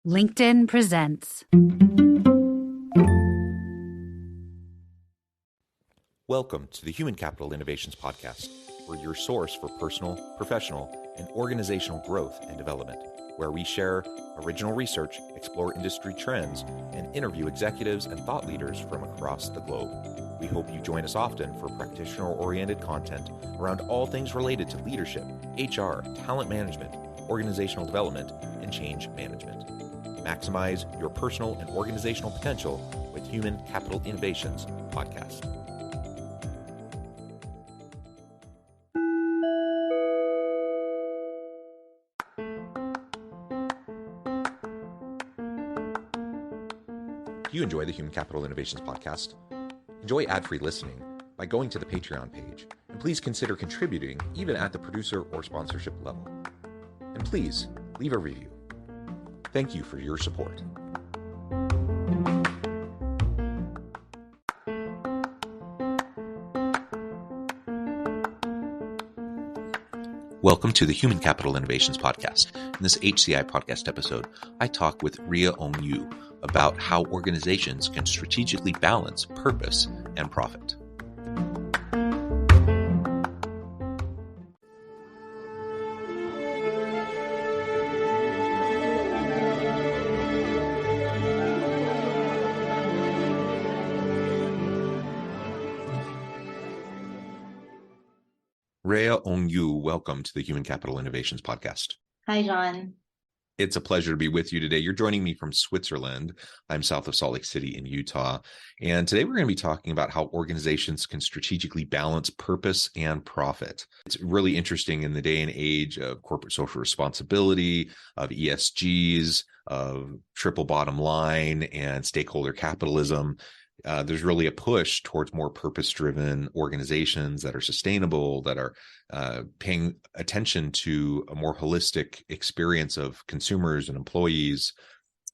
LinkedIn presents. Welcome to the Human Capital Innovations Podcast. We're your source for personal, professional, and organizational growth and development, where we share original research, explore industry trends, and interview executives and thought leaders from across the globe. We hope you join us often for practitioner-oriented content around all things related to leadership, HR, talent management, organizational development, and change management. Maximize your personal and organizational potential with Human Capital Innovations Podcast. Do you enjoy the Human Capital Innovations Podcast? Enjoy ad-free listening by going to the Patreon page, and please consider contributing even at the producer or sponsorship level. And please leave a review. Thank you for your support. Welcome to the Human Capital Innovations Podcast. In this HCI Podcast episode, I talk with Rhea Ong Yiu about how organizations can strategically balance purpose and profit. Rhea Ong Yiu, welcome to the Human Capital Innovations Podcast. Hi, John. It's a pleasure to be with you today. You're joining me from Switzerland. I'm south of Salt Lake City in Utah. And today we're going to be talking about how organizations can strategically balance purpose and profit. It's really interesting in the day and age of corporate social responsibility, of ESGs, of triple bottom line and stakeholder capitalism. There's really a push towards more purpose-driven organizations that are sustainable, that are paying attention to a more holistic experience of consumers and employees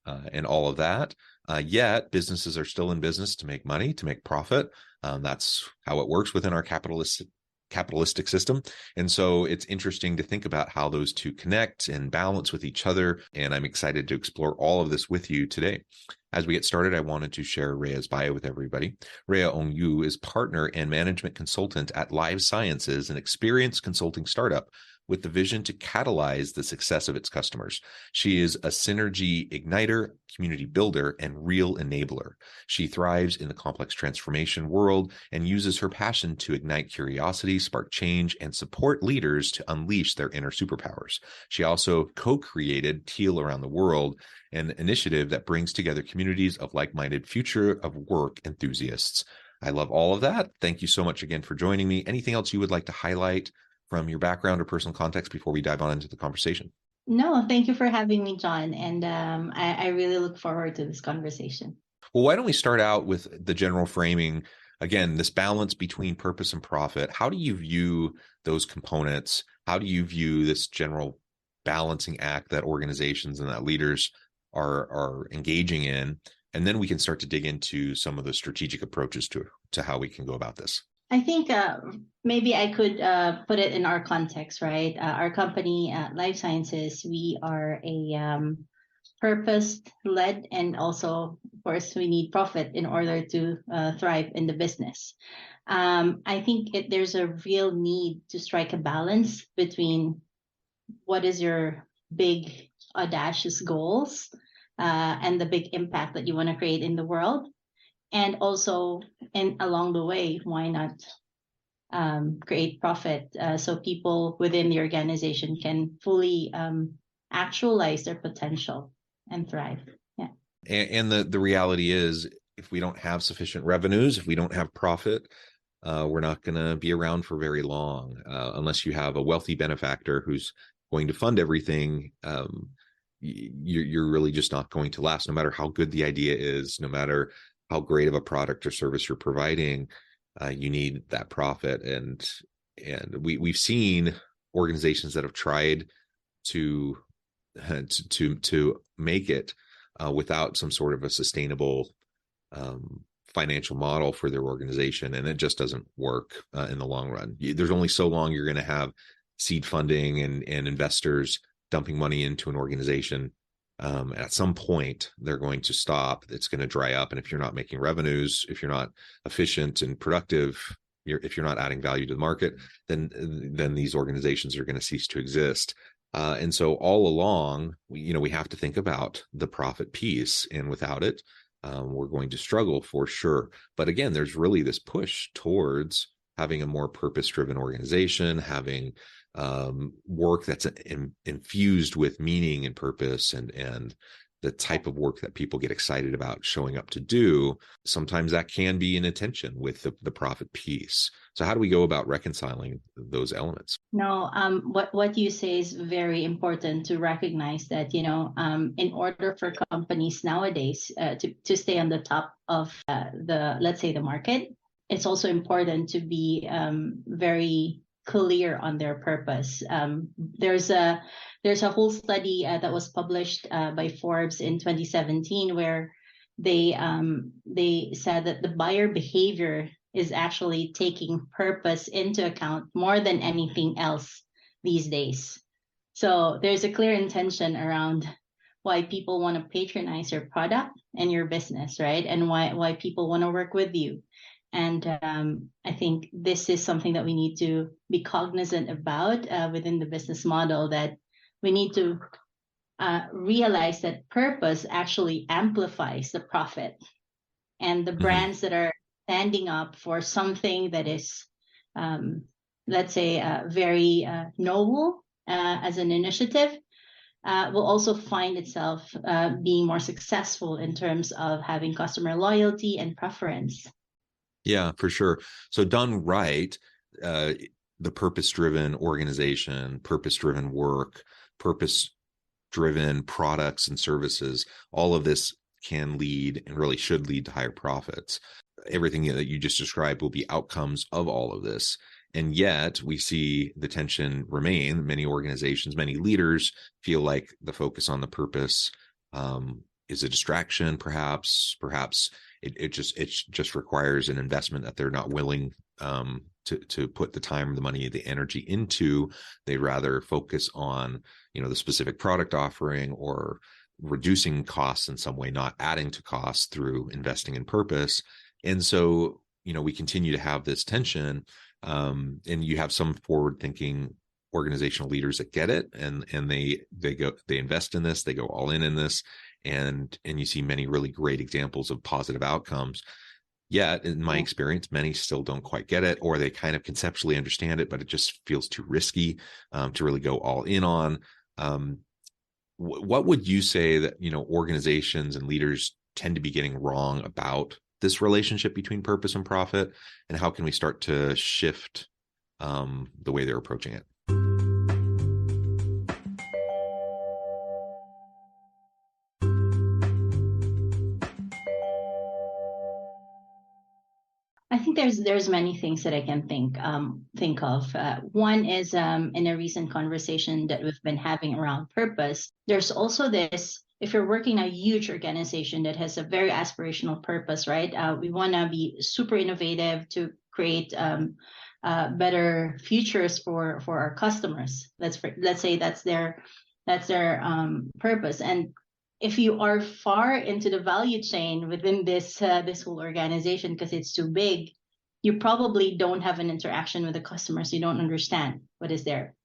and all of that. Yet businesses are still in business to make money, to make profit. That's how it works within our capitalistic system. And so it's interesting to think about how those two connect and balance with each other. And I'm excited to explore all of this with you today. As we get started, I wanted to share Rhea's bio with everybody. Rhea Ong Yiu is partner and management consultant at Live Sciences, an experienced consulting startup with the vision to catalyze the success of its customers. She is a synergy igniter, community builder, and real enabler. She thrives in the complex transformation world and uses her passion to ignite curiosity, spark change, and support leaders to unleash their inner superpowers. She also co-created Teal Around the World, an initiative that brings together communities of like-minded future of work enthusiasts. I love all of that. Thank you so much again for joining me. Anything else you would like to highlight from your background or personal context before we dive on into the conversation? No, thank you for having me, John. And I really look forward to this conversation. Well, why don't we start out with the general framing? Again, this balance between purpose and profit. How do you view those components? How do you view this general balancing act that organizations and that leaders are engaging in? And then we can start to dig into some of the strategic approaches to how we can go about this. I think maybe I could put it in our context, right? Our company, Life Sciences, we are a purpose-led, and also, of course, we need profit in order to thrive in the business. I think there's a real need to strike a balance between what is your big, audacious goals and the big impact that you want to create in the world. And also, along the way, why not create profit so people within the organization can fully actualize their potential and thrive? Yeah. And the reality is, if we don't have sufficient revenues, if we don't have profit, we're not going to be around for very long unless you have a wealthy benefactor who's going to fund everything. You're really just not going to last, no matter how good the idea is, no matter how great of a product or service you're providing. You need that profit, and we've seen organizations that have tried to make it without some sort of a sustainable financial model for their organization, and it just doesn't work in the long run. There's only so long you're going to have seed funding and investors dumping money into an organization At some point, they're going to stop. It's going to dry up. And if you're not making revenues, if you're not efficient and productive, if you're not adding value to the market, then these organizations are going to cease to exist. And so all along, we have to think about the profit piece, and without it, we're going to struggle for sure. But again, there's really this push towards having a more purpose-driven organization, having work that's infused with meaning and purpose, and the type of work that people get excited about showing up to do. Sometimes that can be in tension with the profit piece. So how do we go about reconciling those elements? No, what you say is very important to recognize that, in order for companies nowadays to stay on the top of let's say the market, it's also important to be very clear on their purpose. There's a whole study that was published by Forbes in 2017 where they said that the buyer behavior is actually taking purpose into account more than anything else these days. So there's a clear intention around why people want to patronize your product and your business, right? And why people want to work with you. And I think this is something that we need to be cognizant about within the business model, that we need to realize that purpose actually amplifies the profit. And the brands that are standing up for something that is, let's say, very noble as an initiative, will also find itself being more successful in terms of having customer loyalty and preference. Yeah, for sure. So done right, the purpose-driven organization, purpose-driven work, purpose-driven products and services, all of this can lead and really should lead to higher profits. Everything that you just described will be outcomes of all of this. And yet we see the tension remain. Many organizations, many leaders feel like the focus on the purpose is a distraction, perhaps. It just requires an investment that they're not willing to put the time, the money, the energy into. They'd rather focus on, the specific product offering or reducing costs in some way, not adding to costs through investing in purpose. And so, we continue to have this tension. And you have some forward-thinking organizational leaders that get it, and they invest in this, they go all in this. And you see many really great examples of positive outcomes. Yet, in my experience, many still don't quite get it, or they kind of conceptually understand it, but it just feels too risky to really go all in on. What would you say that organizations and leaders tend to be getting wrong about this relationship between purpose and profit, and how can we start to shift the way they're approaching it? I think there's many things that I can think of. One is in a recent conversation that we've been having around purpose. There's also this: if you're working in a huge organization that has a very aspirational purpose, right? We want to be super innovative to create better futures for our customers. Let's say that's their purpose. And if you are far into the value chain within this whole organization, because it's too big, you probably don't have an interaction with the customers. You don't understand what is there,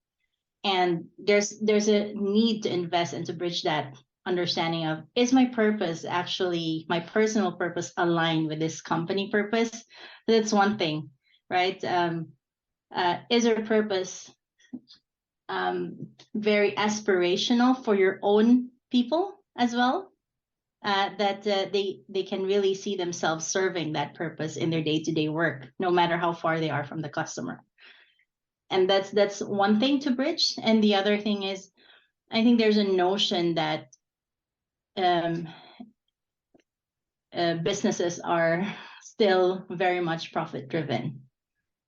and there's a need to invest and to bridge that understanding of, is my purpose actually, my personal purpose, aligned with this company purpose? That's one thing, right? Is your purpose very aspirational for your own people as well, that they can really see themselves serving that purpose in their day-to-day work, no matter how far they are from the customer? And that's one thing to bridge. And the other thing is, I think there's a notion that businesses are still very much profit driven,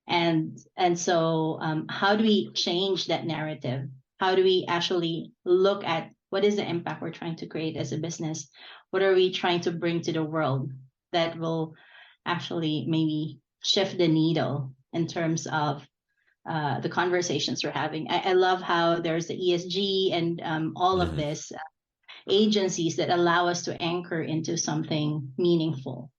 and so how do we change that narrative? How do we actually look at what is the impact we're trying to create as a business? What are we trying to bring to the world that will actually maybe shift the needle in terms of the conversations we're having? I love how there's the ESG and all of this. agencies that allow us to anchor into something meaningful.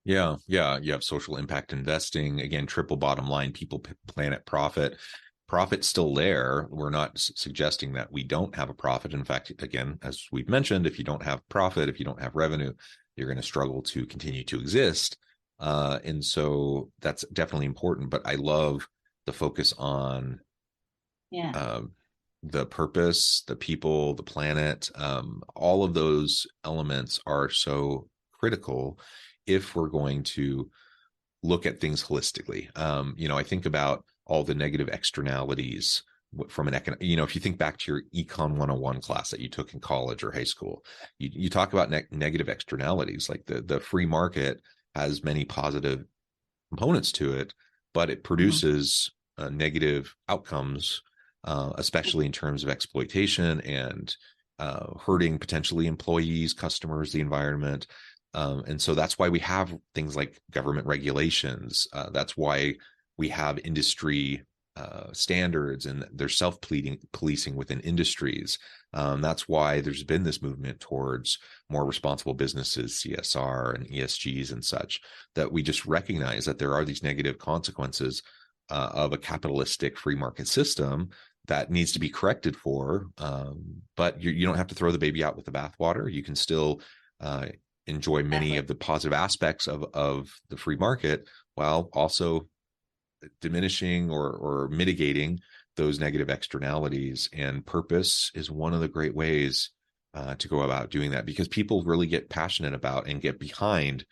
Yeah. You have social impact investing. Again, triple bottom line, people, planet, profit. Profit's still there. We're not suggesting that we don't have a profit. In fact, again, as we've mentioned, if you don't have profit, if you don't have revenue, you're going to struggle to continue to exist. And so that's definitely important. But I love the focus on the purpose, the people, the planet. All of those elements are so critical if we're going to look at things holistically. I think about all the negative externalities from an if you think back to your Econ 101 class that you took in college or high school, you talk about negative externalities. Like the free market has many positive components to it, but it produces negative outcomes, especially in terms of exploitation and hurting potentially employees, customers, the environment. And so that's why we have things like government regulations. That's why we have industry standards, and there's self-policing within industries. That's why there's been this movement towards more responsible businesses, CSR and ESGs and such, that we just recognize that there are these negative consequences of a capitalistic free market system that needs to be corrected for. But you don't have to throw the baby out with the bathwater. You can still enjoy many of the positive aspects of the free market while also diminishing or mitigating those negative externalities. And purpose is one of the great ways to go about doing that, because people really get passionate about and get behind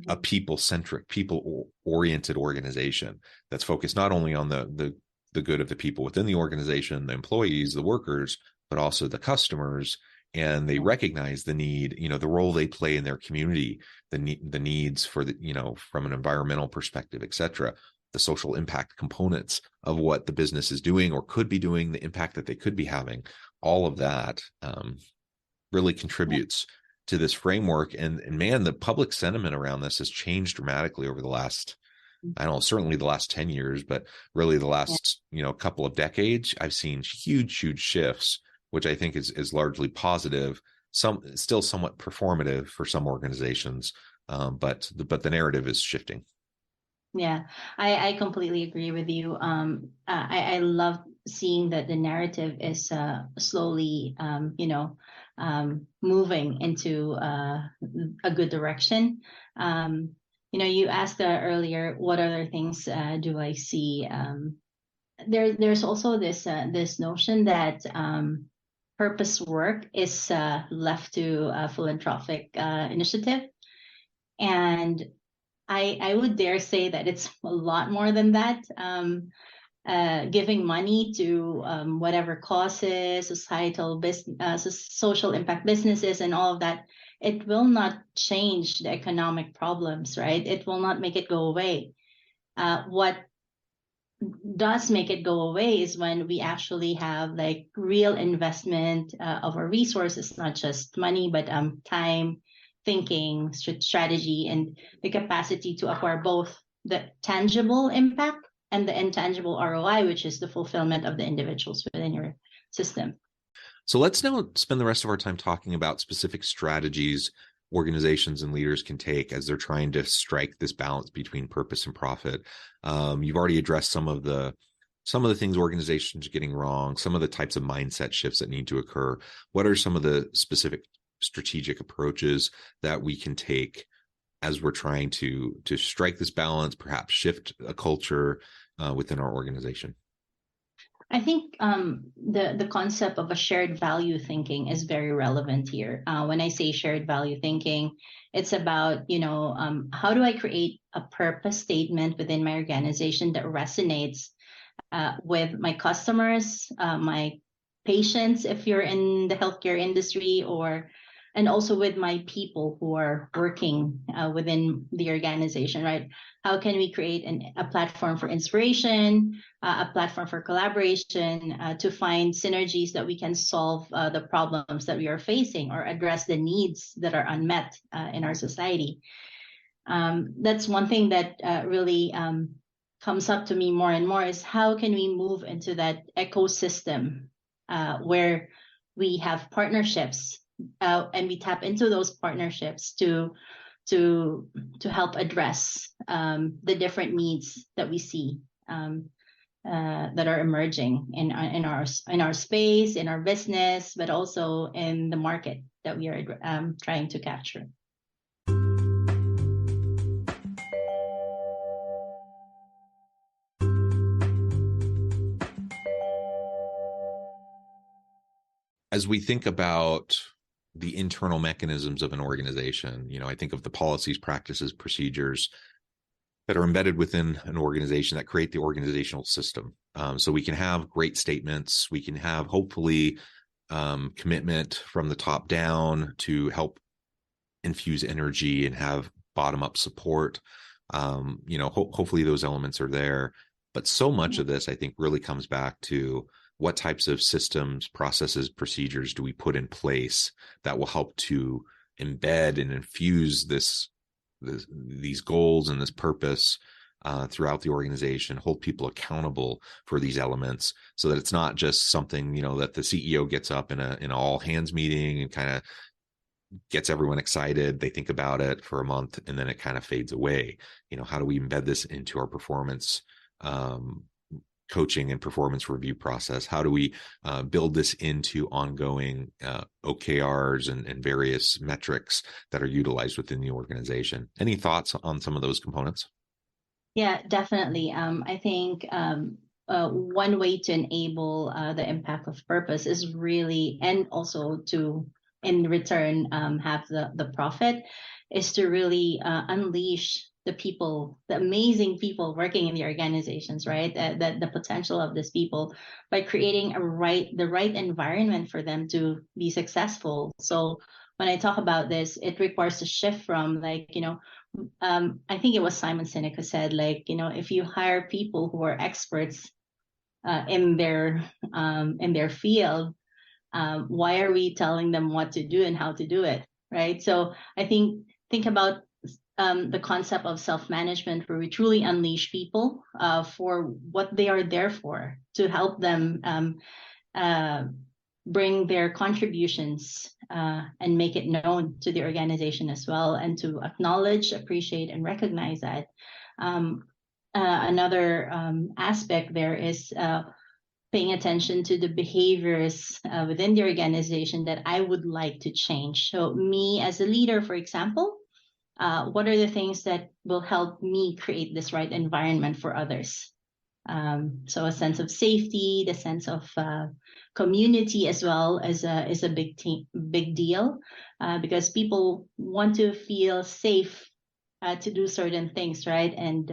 a people-centric, people-oriented organization that's focused not only on the good of the people within the organization, the employees, the workers, but also the customers. And they recognize the need, the role they play in their community, the needs for from an environmental perspective, et cetera, the social impact components of what the business is doing or could be doing, the impact that they could be having. All of that really contributes to this framework. And man, the public sentiment around this has changed dramatically over the last, I don't know, certainly the last 10 years, but really the last, couple of decades. I've seen huge shifts, which I think is largely positive, still somewhat performative for some organizations, but the narrative is shifting. Yeah, I completely agree with you. I love seeing that the narrative is slowly, moving into a good direction. You asked earlier, what other things do I see? There's also this notion that purpose work is left to a philanthropic initiative. And I would dare say that it's a lot more than that. Giving money to whatever causes, societal business, social impact businesses and all of that, it will not change the economic problems, right? It will not make it go away. What does make it go away is when we actually have like real investment of our resources, not just money, but time, thinking, strategy, and the capacity to acquire both the tangible impact and the intangible ROI, which is the fulfillment of the individuals within your system. So let's now spend the rest of our time talking about specific strategies organizations and leaders can take as they're trying to strike this balance between purpose and profit. You've already addressed some of the things organizations are getting wrong, some of the types of mindset shifts that need to occur. What are some of the specific strategic approaches that we can take as we're trying to strike this balance, perhaps shift a culture within our organization? I think the concept of a shared value thinking is very relevant here. When I say shared value thinking, it's about, how do I create a purpose statement within my organization that resonates with my customers, my patients, if you're in the healthcare industry, and also with my people who are working within the organization, right? How can we create a platform for inspiration, a platform for collaboration, to find synergies that we can solve the problems that we are facing or address the needs that are unmet in our society? That's one thing that really comes up to me more and more, is how can we move into that ecosystem where we have partnerships, and we tap into those partnerships to help address the different needs that we see that are emerging in our space, in our business, but also in the market that we are trying to capture. As we think about the internal mechanisms of an organization, I think of the policies, practices, procedures that are embedded within an organization that create the organizational system. So we can have great statements. We can have hopefully commitment from the top down to help infuse energy and have bottom up support. Hopefully those elements are there. But so much of this, I think, really comes back to what types of systems, processes, procedures do we put in place that will help to embed and infuse these goals and this purpose throughout the organization, hold people accountable for these elements, so that it's not just something, that the CEO gets up in an all hands meeting and kind of gets everyone excited. They think about it for a month and then it kind of fades away. How do we embed this into our performance coaching and performance review process? How do we build this into ongoing OKRs and various metrics that are utilized within the organization? Any thoughts on some of those components? Yeah, definitely. I think one way to enable the impact of purpose is really, and also to, in return, have the profit, is to really unleash the people, the amazing people working in the organizations, right? The potential of these people by creating the right environment for them to be successful. So when I talk about this, it requires a shift from I think it was Simon Sinek who said, if you hire people who are experts in their field, why are we telling them what to do and how to do it, right? So I think about the concept of self-management, where we truly unleash people for what they are there for, to help them bring their contributions and make it known to the organization as well, and to acknowledge, appreciate, and recognize that. Another aspect there is paying attention to the behaviors within the organization that I would like to change. So me as a leader, for example, what are the things that will help me create this right environment for others? So a sense of safety, the sense of community as well is a big deal, because people want to feel safe to do certain things, right? And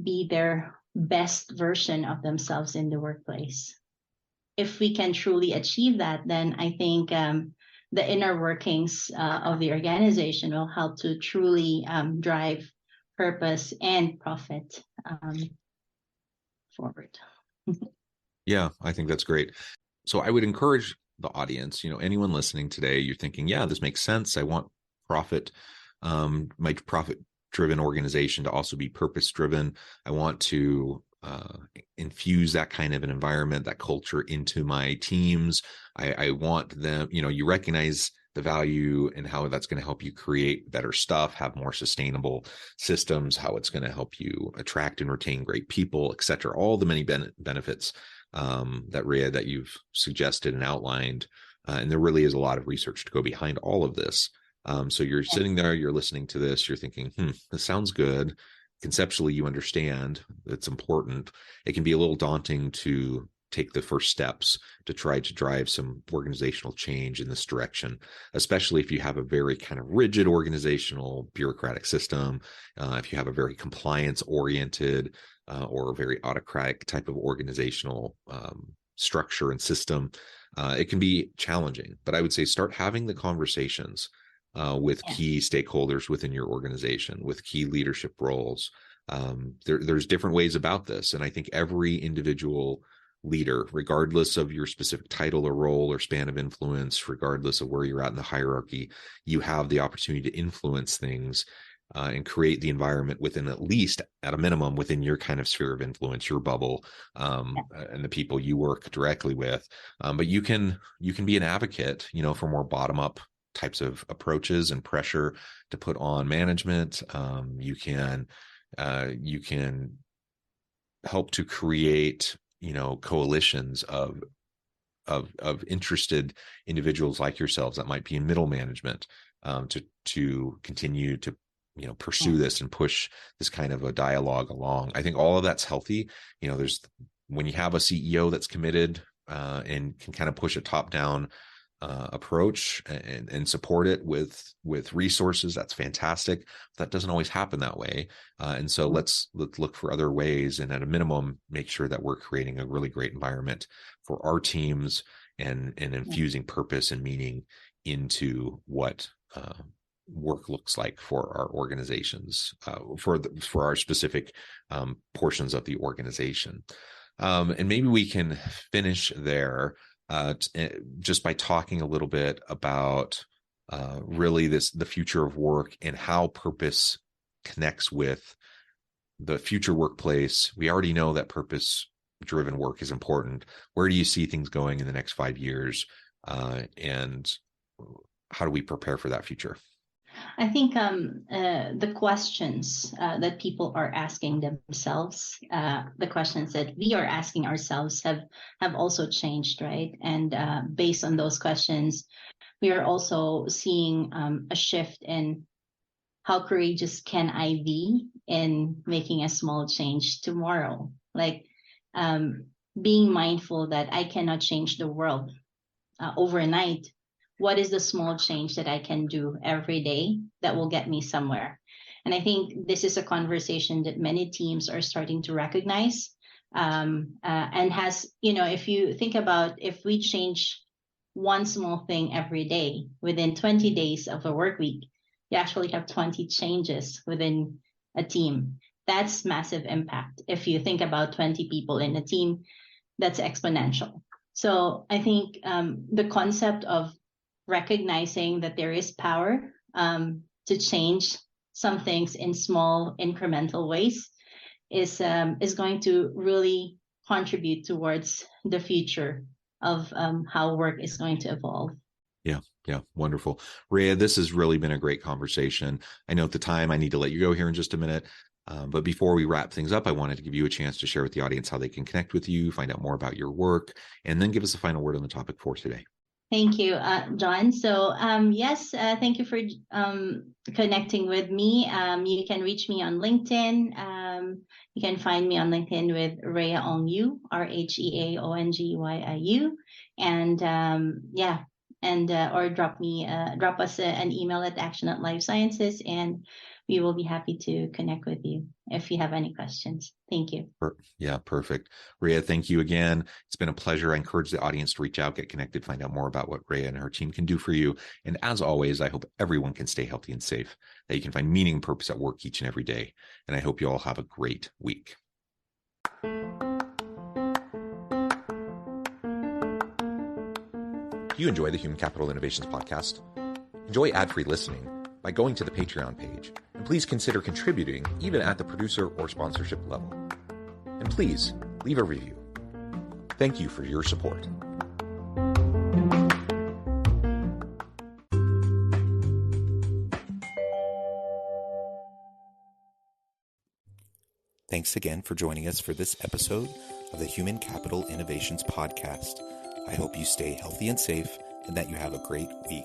be their best version of themselves in the workplace. If we can truly achieve that, then I think the inner workings of the organization will help to truly drive purpose and profit forward. Yeah, I think that's great. So I would encourage the audience, anyone listening today, you're thinking, yeah, this makes sense. I want profit, my profit-driven organization to also be purpose-driven. I want to infuse that kind of an environment, that culture into my teams. I want them, you recognize the value and how that's going to help you create better stuff, have more sustainable systems, how it's going to help you attract and retain great people, et cetera. All the many benefits that Rhea, that you've suggested and outlined. And there really is a lot of research to go behind all of this. So you're sitting there, you're listening to this, you're thinking, this sounds good. Conceptually, you understand it's important. It can be a little daunting to take the first steps to try to drive some organizational change in this direction, especially if you have a very kind of rigid organizational bureaucratic system, if you have a very compliance-oriented or a very autocratic type of organizational structure and system. It can be challenging, but I would say start having the conversations with key stakeholders within your organization, with key leadership roles. There's different ways about this. And I think every individual leader, regardless of your specific title or role or span of influence, regardless of where you're at in the hierarchy, you have the opportunity to influence things and create the environment within, at least at a minimum, within your kind of sphere of influence, your bubble, and the people you work directly with. But you can be an advocate, for more bottom up types of approaches and pressure to put on management. You can help to create, coalitions of interested individuals like yourselves that might be in middle management, to continue to pursue this and push this kind of a dialogue along. I think all of that's healthy. When you have a CEO that's committed and can kind of push a top-down approach and support it with resources, that's fantastic. That doesn't always happen that way. And so let's look for other ways, and at a minimum, make sure that we're creating a really great environment for our teams and infusing purpose and meaning into what work looks like for our organizations, for our specific portions of the organization. And maybe we can finish there just by talking a little bit about really the future of work and how purpose connects with the future workplace. We already know that purpose-driven work is important. Where do you see things going in the next 5 years? And how do we prepare for that future? I think the questions that people are asking themselves, the questions that we are asking ourselves have also changed, right? And based on those questions, we are also seeing a shift in how courageous can I be in making a small change tomorrow? Like being mindful that I cannot change the world overnight. What is the small change that I can do every day that will get me somewhere? And I think this is a conversation that many teams are starting to recognize. And has, if you think about, if we change one small thing every day within 20 days of a work week, you actually have 20 changes within a team. That's massive impact. If you think about 20 people in a team, that's exponential. So I think the concept of recognizing that there is power to change some things in small incremental ways is going to really contribute towards the future of how work is going to evolve. Yeah, wonderful. Rhea, this has really been a great conversation. I know at the time I need to let you go here in just a minute. But before we wrap things up, I wanted to give you a chance to share with the audience how they can connect with you, find out more about your work, and then give us a final word on the topic for today. Thank you, John. So yes, thank you for connecting with me. You can reach me on LinkedIn. You can find me on LinkedIn with Rhea Ong Yiu, RHEAONGYIU, and or drop us an email at action@lifesciences, and we will be happy to connect with you if you have any questions. Thank you. Yeah, perfect. Rhea, thank you again. It's been a pleasure. I encourage the audience to reach out, get connected, find out more about what Rhea and her team can do for you. And as always, I hope everyone can stay healthy and safe, that you can find meaning and purpose at work each and every day. And I hope you all have a great week. Do you enjoy the Human Capital Innovations podcast? Enjoy ad-free listening by going to the Patreon page, and please consider contributing even at the producer or sponsorship level. And please leave a review. Thank you for your support. Thanks again for joining us for this episode of the Human Capital Innovations podcast. I hope you stay healthy and safe and that you have a great week.